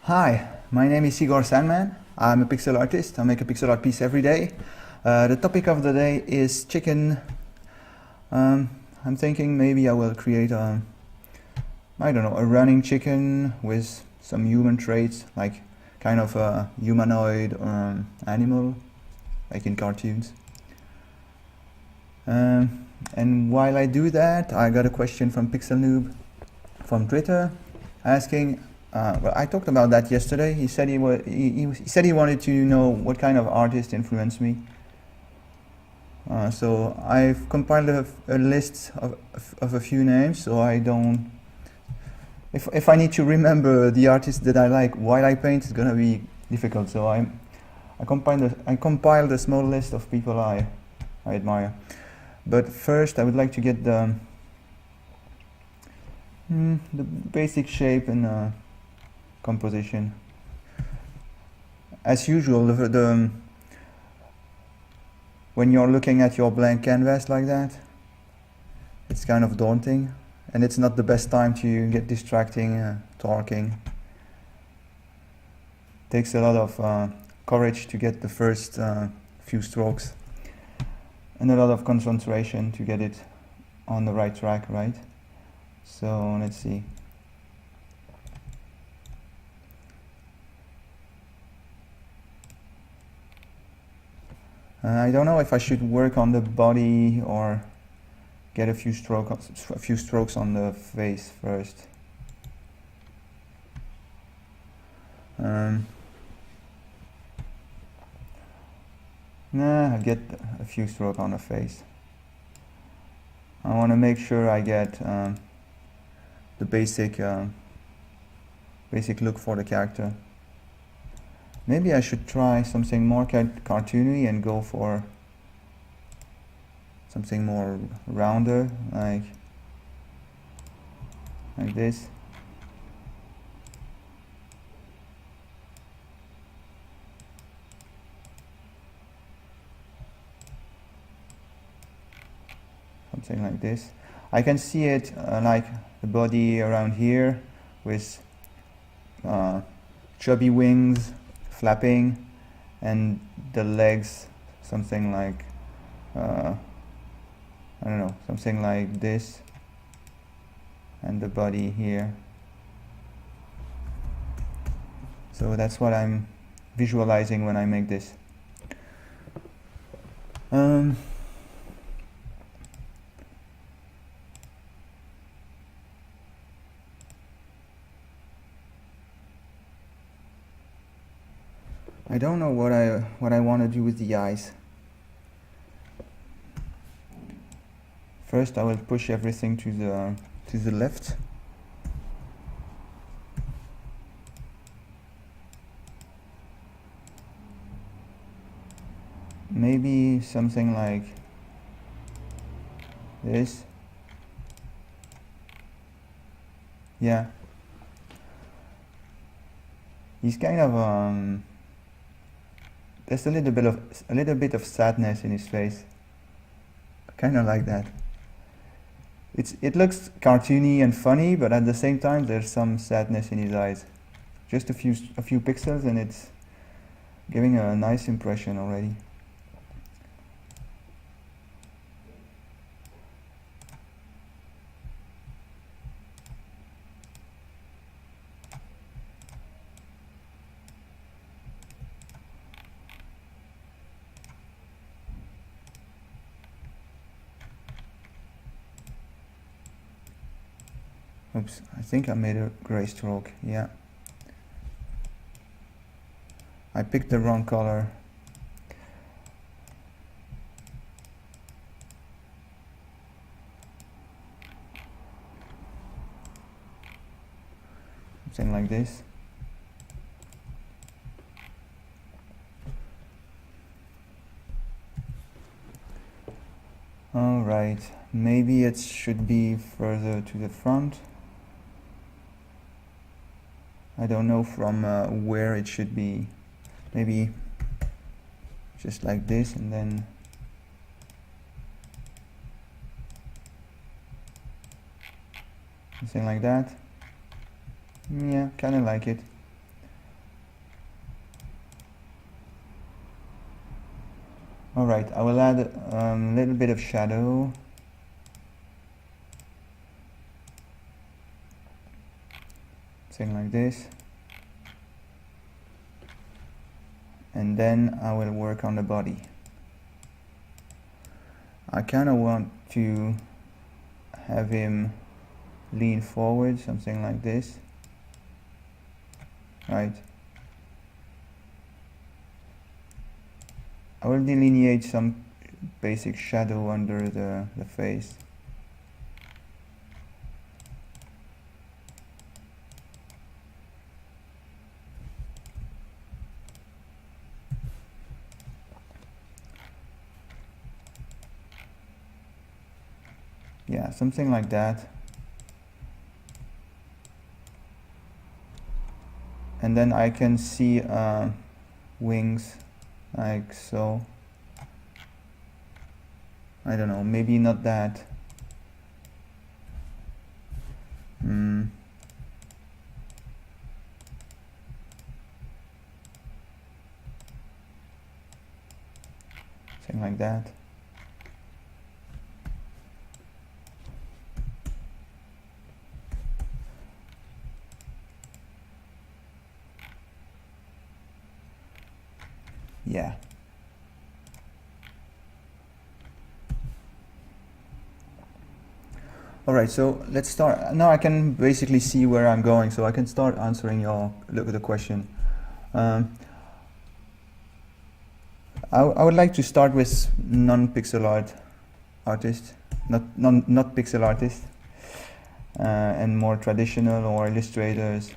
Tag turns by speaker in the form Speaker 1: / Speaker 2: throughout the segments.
Speaker 1: Hi, my name is Igor Sandman. I'm a pixel artist. I make a pixel art piece every day. The topic of the day is chicken. I'm thinking maybe I will create a running chicken with some human traits, like kind of a humanoid animal, like in cartoons. And while I do that, I got a question from Pixel Noob from Twitter asking, well, I talked about that yesterday. He said he said he wanted to know what kind of artist influenced me. So I've compiled a list of a few names, so I don't. If I need to remember the artists that I like while I paint, it's gonna be difficult. So I compiled a small list of people I admire. But first, I would like to get the basic shape and composition. As usual, when you're looking at your blank canvas like that, it's kind of daunting, and it's not the best time to get distracting, talking. Takes a lot of courage to get the first few strokes, and a lot of concentration to get it on the right track, right? So let's see. I don't know if I should work on the body or get a few strokes on the face first. Nah, I'll get a few strokes on the face. I want to make sure I get the basic look for the character. Maybe I should try something more cartoony and go for something more rounder, like this. Something like this. I can see it like the body around here with chubby wings flapping, and the legs something like I don't know, something like this, and the body here. So that's what I'm visualizing when I make this. I don't know what I want to do with the eyes. First, I will push everything to the left. Maybe something like this. Yeah. He's kind of there's a little bit of sadness in his face. Kind of like that. It looks cartoony and funny, but at the same time there's some sadness in his eyes. Just a few pixels, and it's giving a nice impression already. Oops, I think I made a gray stroke, yeah. I picked the wrong color. Something like this. Alright, maybe it should be further to the front. I don't know from where it should be. Maybe just like this, and then something like that. Yeah, kind of like it. Alright, I will add a little bit of shadow. Something like this. And then I will work on the body. I kind of want to have him lean forward, something like this. Right. I will delineate some basic shadow under the face. Yeah, something like that. And then I can see wings like so. I don't know, maybe not that. Something like that. Yeah. Alright, so let's start. Now I can basically see where I'm going, so I can start answering your look at the question. I would like to start with non-pixel art artists, not pixel artists, and more traditional or illustrators.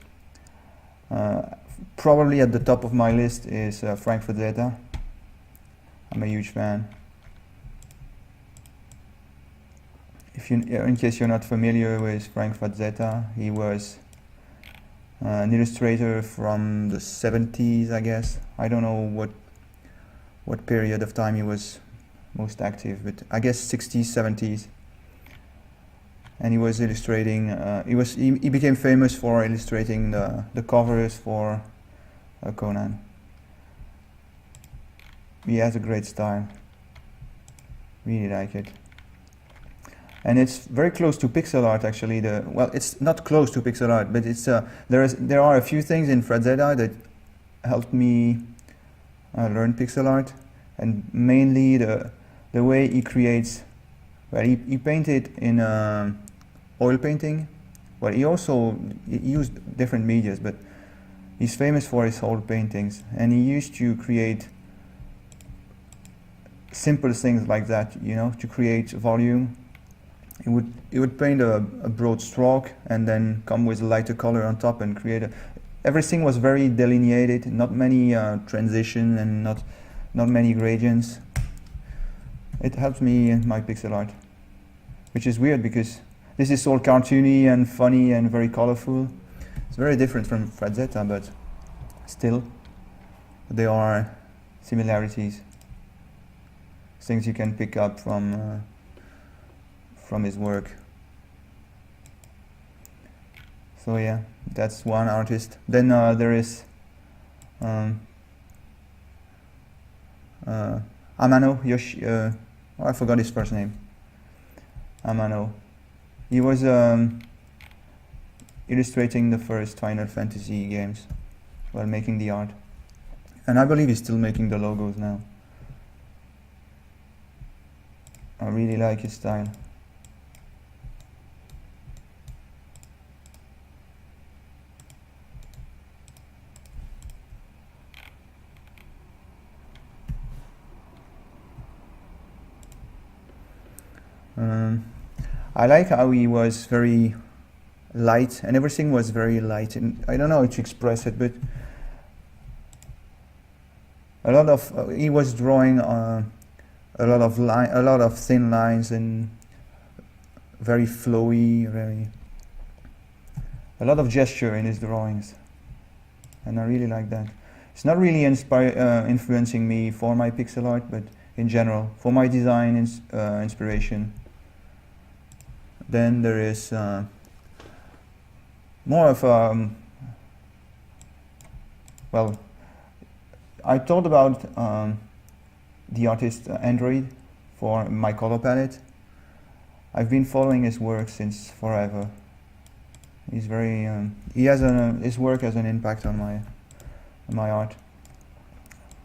Speaker 1: Probably at the top of my list is Frank Frazetta. I'm a huge fan. If you, in case you're not familiar with Frank Frazetta, he was an illustrator from the 70s, I guess. I don't know what period of time he was most active, but I guess 60s, 70s. And he was illustrating. He became famous for illustrating the covers for Conan. He has a great style. Really like it. And it's very close to pixel art, actually. Well, it's not close to pixel art, but it's there are a few things in Frazetta that helped me learn pixel art, and mainly the way he creates. Well, he painted in oil painting. Well, he used different medias, but he's famous for his oil paintings, and he used to create simple things like that, you know, to create volume. He would paint a broad stroke and then come with a lighter color on top and create everything was very delineated, not many transition and not many gradients. It helps me in my pixel art, which is weird because this is all cartoony and funny and very colorful. It's very different from Frazetta, but still there are similarities, things you can pick up from his work. So yeah, that's one artist. Then there is Amano Yoshi. I forgot his first name. Amano. He was illustrating the first Final Fantasy games while making the art, and I believe he's still making the logos now. I really like his style. I like how he was very light, and everything was very light, and I don't know how to express it, but a lot of he was drawing a lot of thin lines and very flowy, a lot of gesture in his drawings, and I really like that. It's not really influencing me for my pixel art, but in general for my design inspiration. Then there is more of well, I thought about the artist Android for my color palette. I've been following his work since forever. He's very his work has an impact on my art.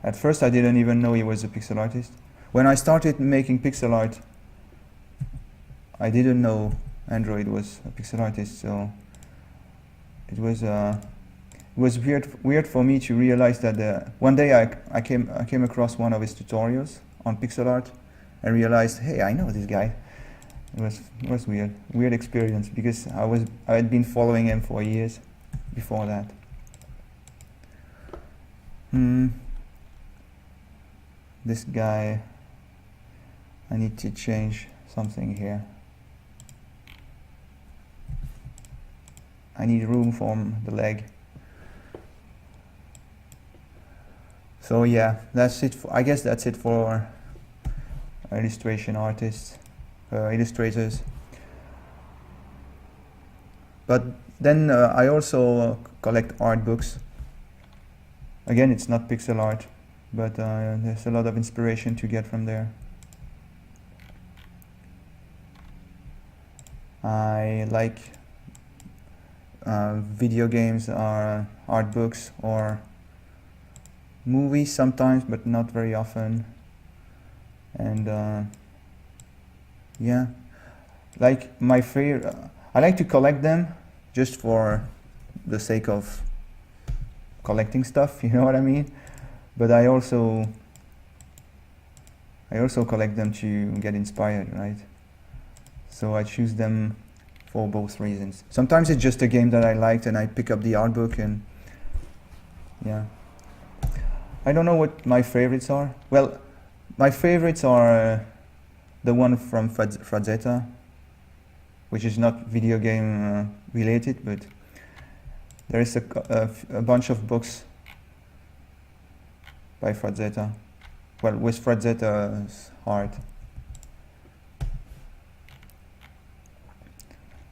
Speaker 1: At first I didn't even know he was a pixel artist. When I started making pixel art, I didn't know Android was a pixel artist, so it was weird for me to realize that one day I came across one of his tutorials on pixel art and realized, hey, I know this guy. It was weird experience, because I had been following him for years before that. This guy, I need to change something here. I need room for the leg. So yeah, that's it. I guess that's it for illustration artists, illustrators. But then I also collect art books. Again, it's not pixel art, but there's a lot of inspiration to get from there. I like video games or art books, or movies sometimes, but not very often. And yeah, like my favorite, I like to collect them just for the sake of collecting stuff, you know what I mean? But I also collect them to get inspired, right? So I choose them for both reasons. Sometimes it's just a game that I liked and I pick up the art book, and yeah. I don't know what my favorites are. Well, my favorites are the one from Frazetta, which is not video game related, but there is a bunch of books by Frazetta. Well, with Frazetta's art.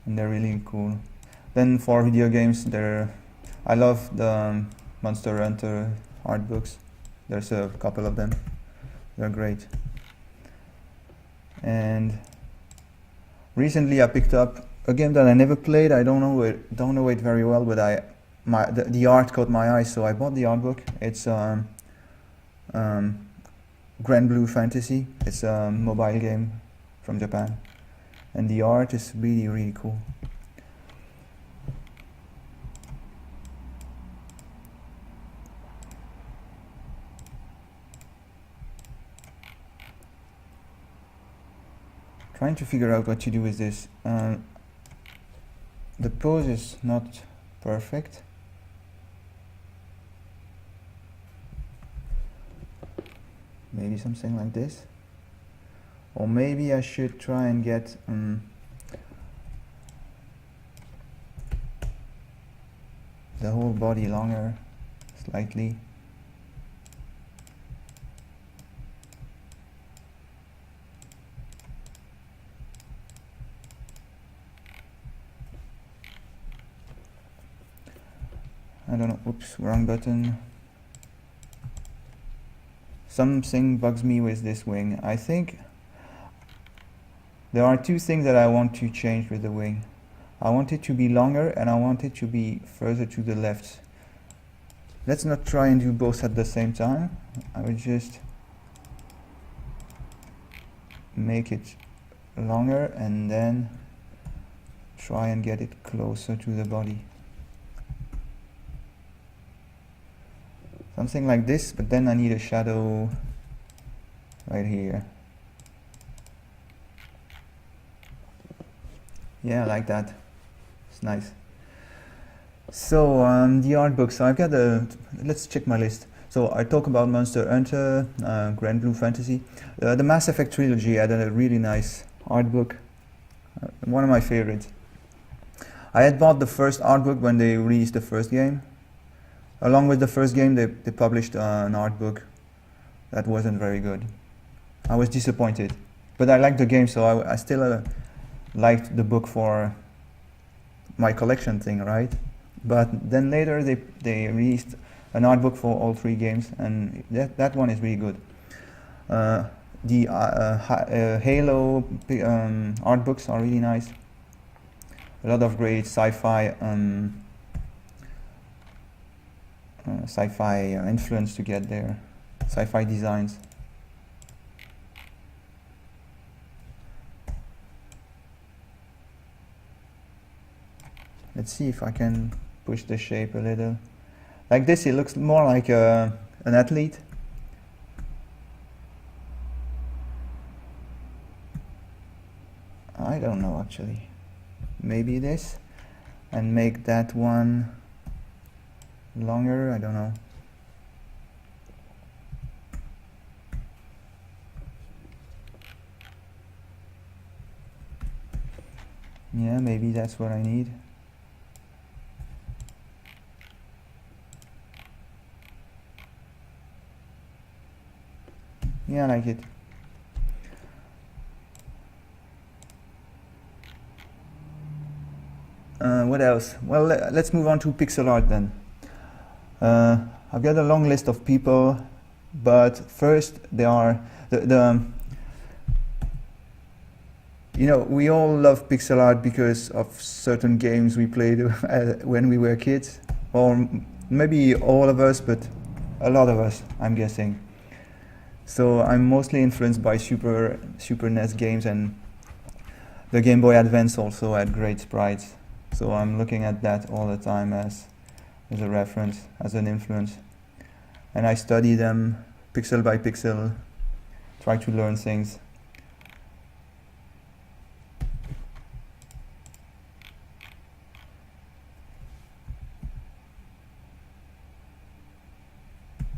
Speaker 1: And they're really cool. Then for video games, I love the Monster Hunter art books. There's a couple of them. They're great. And recently I picked up a game that I never played. I don't know it very well, but the art caught my eye, so I bought the art book. It's Grand Blue Fantasy. It's a mobile game from Japan, and the art is really, really cool. Trying to figure out what to do with this. The pose is not perfect. Maybe something like this. Or maybe I should try and get the whole body longer, slightly. I don't know, oops, wrong button. Something bugs me with this wing. I think there are two things that I want to change with the wing. I want it to be longer, and I want it to be further to the left. Let's not try and do both at the same time. I will just make it longer and then try and get it closer to the body. Something like this, but then I need a shadow right here. Yeah, like that. It's nice. So the art book. So I've got let's check my list. So I talk about Monster Hunter, Grand Blue Fantasy. The Mass Effect trilogy had a really nice art book. One of my favorites. I had bought the first art book when they released the first game. Along with the first game, they published an art book that wasn't very good. I was disappointed, but I liked the game, so I still liked the book for my collection thing, right? But then later they released an art book for all three games, and that one is really good. The Halo art books are really nice. A lot of great sci-fi influence to get there. Sci-fi designs. Let's see if I can push the shape a little. Like this, it looks more like an athlete. I don't know actually. Maybe this, and make that one longer, I don't know. Yeah, maybe that's what I need. Yeah, I like it. What else? Well, let's move on to pixel art then. I've got a long list of people, but first there are you know, we all love pixel art because of certain games we played when we were kids, or maybe all of us, but a lot of us, I'm guessing. So I'm mostly influenced by Super NES games, and the Game Boy Advance also had great sprites. So I'm looking at that all the time as a reference, as an influence. And I study them pixel by pixel, try to learn things.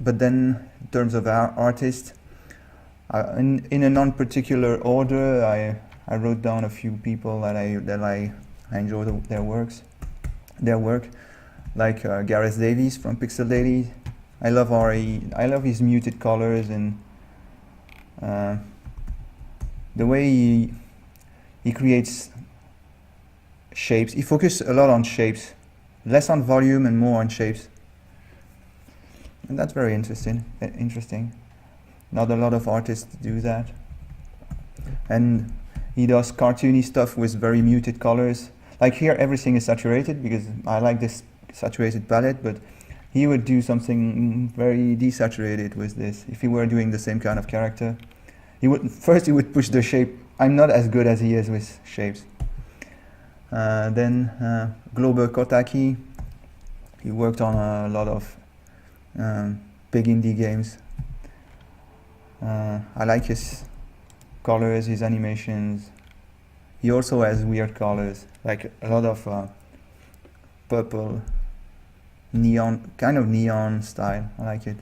Speaker 1: But then, in terms of artists, in a non-particular order, I wrote down a few people that I enjoy their work, like Gareth Davies from Pixel Dailies. I love his muted colors and the way he creates shapes. He focuses a lot on shapes, less on volume and more on shapes. And that's very interesting. Not a lot of artists do that. And he does cartoony stuff with very muted colors. Like here, everything is saturated because I like this saturated palette, but he would do something very desaturated with this. If he were doing the same kind of character, he would push the shape. I'm not as good as he is with shapes. Then Glober Kotaki, he worked on a lot of big indie games. I like his colors, his animations. He also has weird colors, like a lot of purple, neon, kind of neon style. I like it.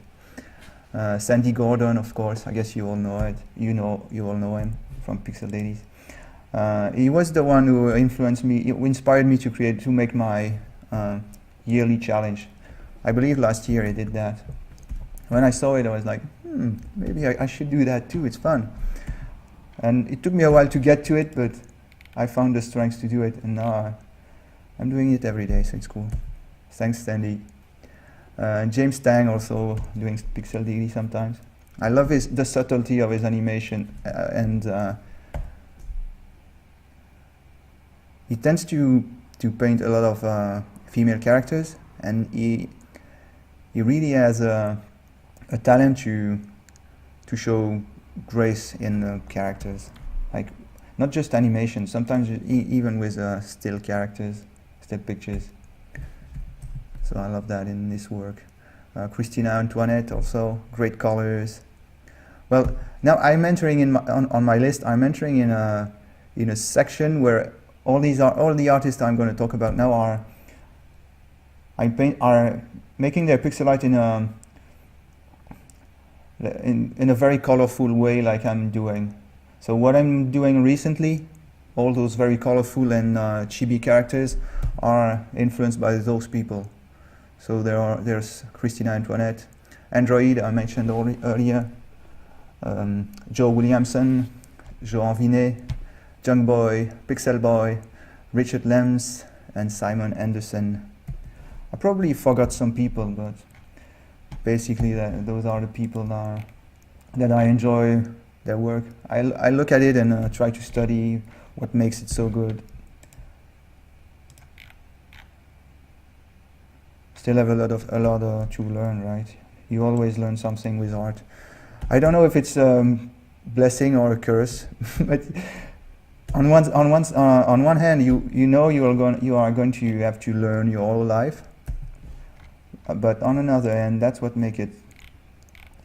Speaker 1: Sandy Gordon, of course. I guess you all know it. You all know him from Pixel Dailies. He was the one who influenced me, who inspired me to make my yearly challenge. I believe last year I did that. When I saw it, I was like, maybe I should do that too. It's fun. And it took me a while to get to it, but I found the strength to do it, and now I'm doing it every day, so it's cool. Thanks, Sandy. James Tang also doing Pixel Daily sometimes. I love the subtlety of his animation, and he tends to paint a lot of female characters, and he really has a talent to show grace in the characters, like not just animation, sometimes even with still characters, still pictures. So I love that in this work. Christina Antoinette also, great colors. Well, now I'm entering on my list. I'm entering in a section where all the artists I'm going to talk about now are making their pixel art in a very colorful way, like I'm doing. So what I'm doing recently, all those very colorful and chibi characters are influenced by those people. So there's Christina Antoinette, Android I mentioned earlier, Joe Williamson, Joan Vinet, Junk Boy, Pixel Boy, Richard Lems, and Simon Anderson. I probably forgot some people, but basically those are the people that that I enjoy their work. I look at it and try to study what makes it so good. Still have a lot to learn, right? You always learn something with art. I don't know if it's a blessing or a curse, but on one hand, you know you are going to have to learn your whole life, but on another hand, that's what makes it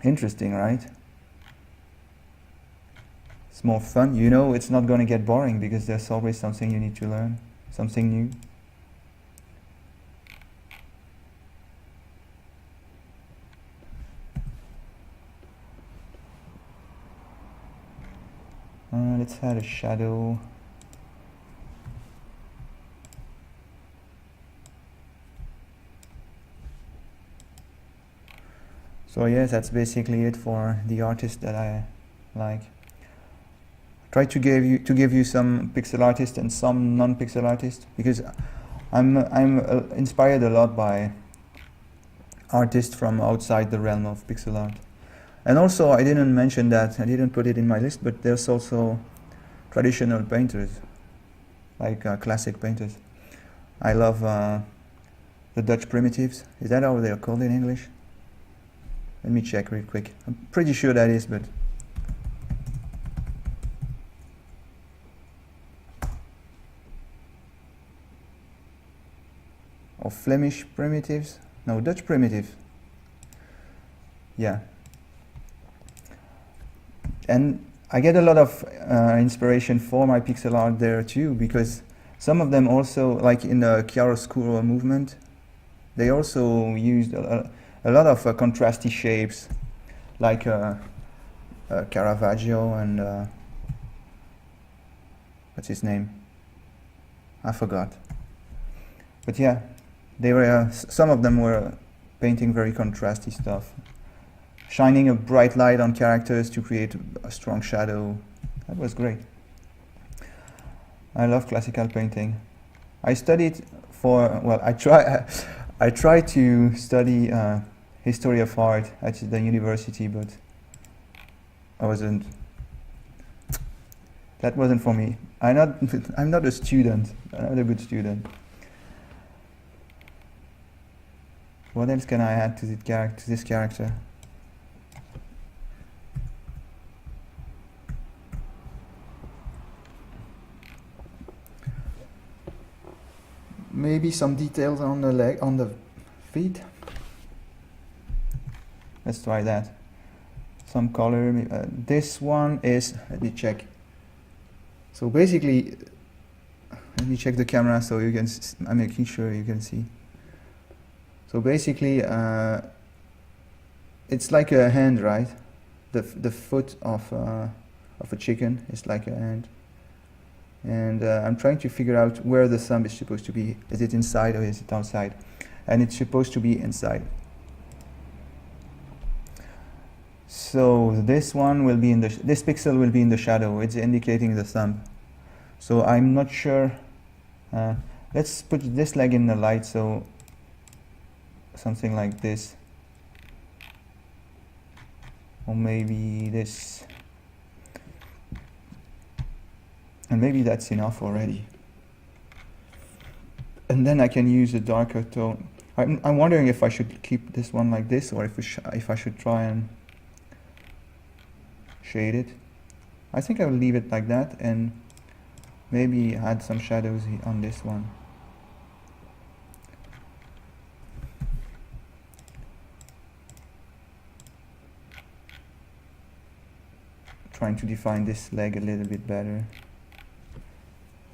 Speaker 1: interesting, right? It's more fun. You know, it's not going to get boring because there's always something you need to learn, something new. Let's add a shadow. So yes, that's basically it for the artist that I like. Try to give you some pixel artists and some non-pixel artists, because I'm inspired a lot by artists from outside the realm of pixel art. And also, I didn't mention that, I didn't put it in my list, but there's also traditional painters, like classic painters. I love the Dutch primitives. Is that how they're called in English? Let me check real quick. I'm pretty sure that is, but or Flemish primitives? No, Dutch primitive. Yeah. And I get a lot of inspiration for my pixel art there too, because some of them also, like in the chiaroscuro movement, they also used a lot of contrasty shapes, like Caravaggio and what's his name? I forgot. But yeah, they were some of them were painting very contrasty stuff, shining a bright light on characters to create a strong shadow. That was great. I love classical painting. I studied for, well, I try to study history of art at the university, but that wasn't for me. I'm not a student. I'm not a good student. What else can I add to this character? Maybe some details on the leg, on the feet. Let's try that. Some color. This one is, let me check. So basically, let me check the camera so you can, I'm making sure you can see. So basically, it's like a hand, right? The foot of a chicken is like a hand. And I'm trying to figure out where the thumb is supposed to be. Is it inside or is it outside? And it's supposed to be inside. So this one will be in this pixel will be in the shadow. It's indicating the thumb. So I'm not sure. Let's put this leg in the light. So something like this, or maybe this. And maybe that's enough already. And then I can use a darker tone. I'm wondering if I should keep this one like this, or if I should try and shade it. I think I will leave it like that and maybe add some shadows on this one. Trying to define this leg a little bit better.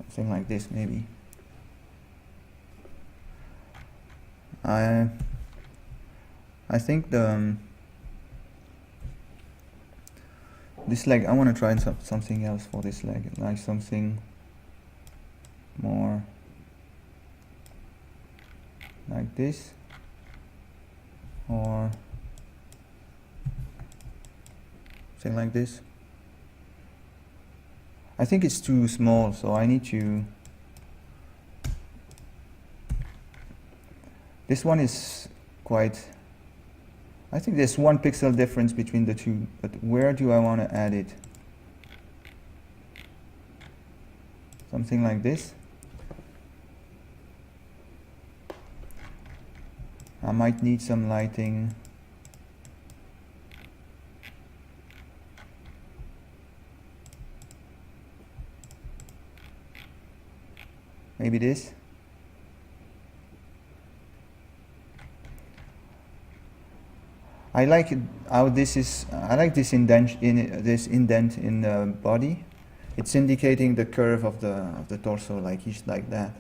Speaker 1: Something like this, maybe. I think this leg, I want to try something else for this leg, like something more like this, or something like this. I think it's too small, so I need to. This one is quite I think there's 1 pixel difference between the two, but where do I want to add it? Something like this. I might need some lighting. Maybe this. I like it how this is. I like this indent in the body. It's indicating the curve of the torso, like each like that.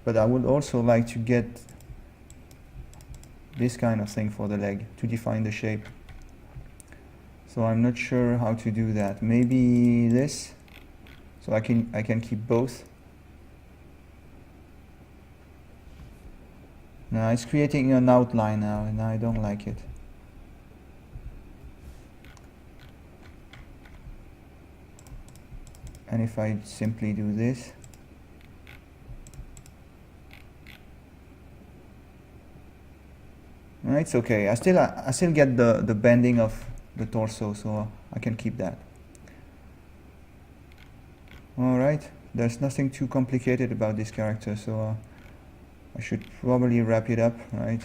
Speaker 1: But I would also like to get this kind of thing for the leg to define the shape. So I'm not sure how to do that. Maybe this, so I can keep both. No, it's creating an outline now, and I don't like it. And if I simply do this, no, it's okay. I still get the bending of the torso, so I can keep that. All right, there's nothing too complicated about this character, so I should probably wrap it up, right?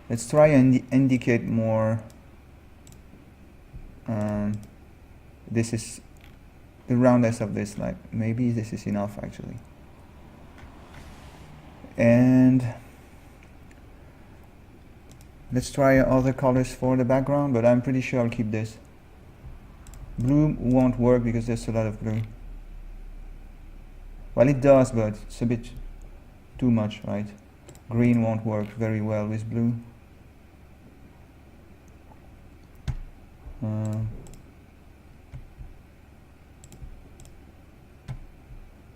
Speaker 1: Let's try and indicate more. This is the roundness of this, like maybe this is enough actually. And let's try other colors for the background, but I'm pretty sure I'll keep this. Blue won't work because there's a lot of blue. Well, it does, but it's a bit too much, right? Green won't work very well with blue.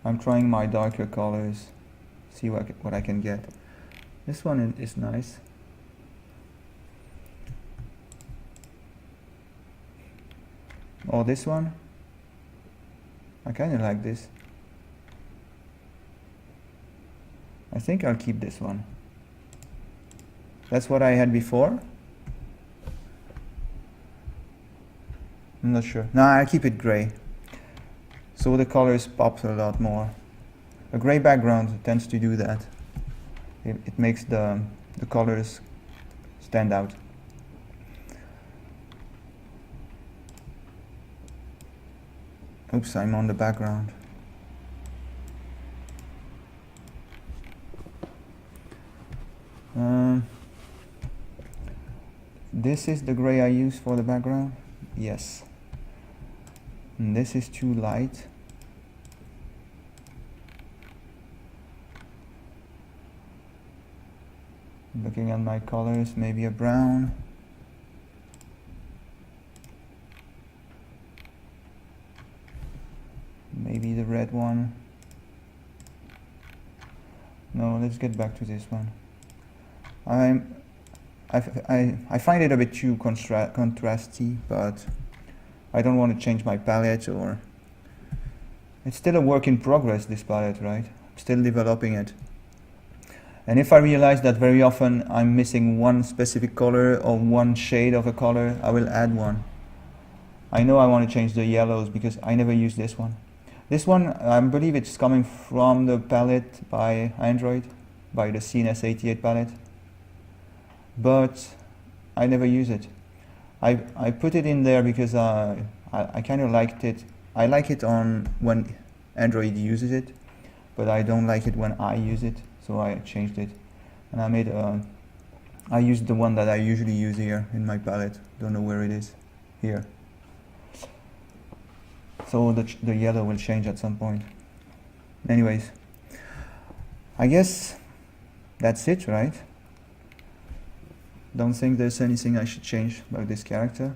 Speaker 1: I'm trying my darker colors, see what I can get. This one is nice. Or this one. I kind of like this. I think I'll keep this one. That's what I had before. I'm not sure. No, I'll keep it gray. So the colors pop a lot more. A gray background tends to do that. It makes the colors stand out. Oops, I'm on the background. This is the gray I use for the background. Yes. And this is too light. Looking at my colors, maybe a brown. Maybe the red one. No, let's get back to this one. I find it a bit too contrasty, but I don't want to change my palette, or it's still a work in progress, this palette, right? I'm still developing it. And if I realize that very often I'm missing one specific color or one shade of a color, I will add one. I know I want to change the yellows because I never use this one. This one, I believe it's coming from the palette by Android, by the CNS88 palette. But I never use it. I put it in there because I kind of liked it. I like it on when Android uses it, but I don't like it when I use it, so I changed it. And I used the one that I usually use here in my palette. Don't know where it is. Here. So the yellow will change at some point. Anyways, I guess that's it, right? Don't think there's anything I should change about this character.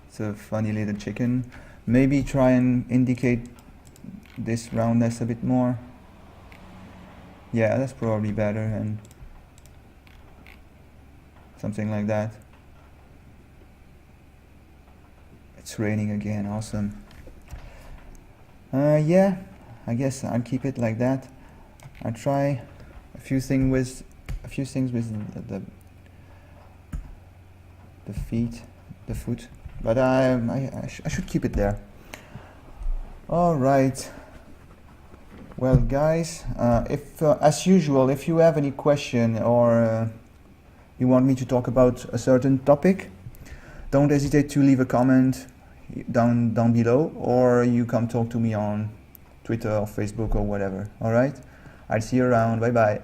Speaker 1: It's a funny little chicken. Maybe try and indicate this roundness a bit more. Yeah, that's probably better, and something like that. It's raining again, awesome. Yeah, I guess I'll keep it like that. I'll try a few things a few things with the feet, the foot, but I should keep it there. All right. Well, guys, if as usual, if you have any question or you want me to talk about a certain topic, don't hesitate to leave a comment down below, or you come talk to me on Twitter or Facebook or whatever. All right. I'll see you around. Bye bye.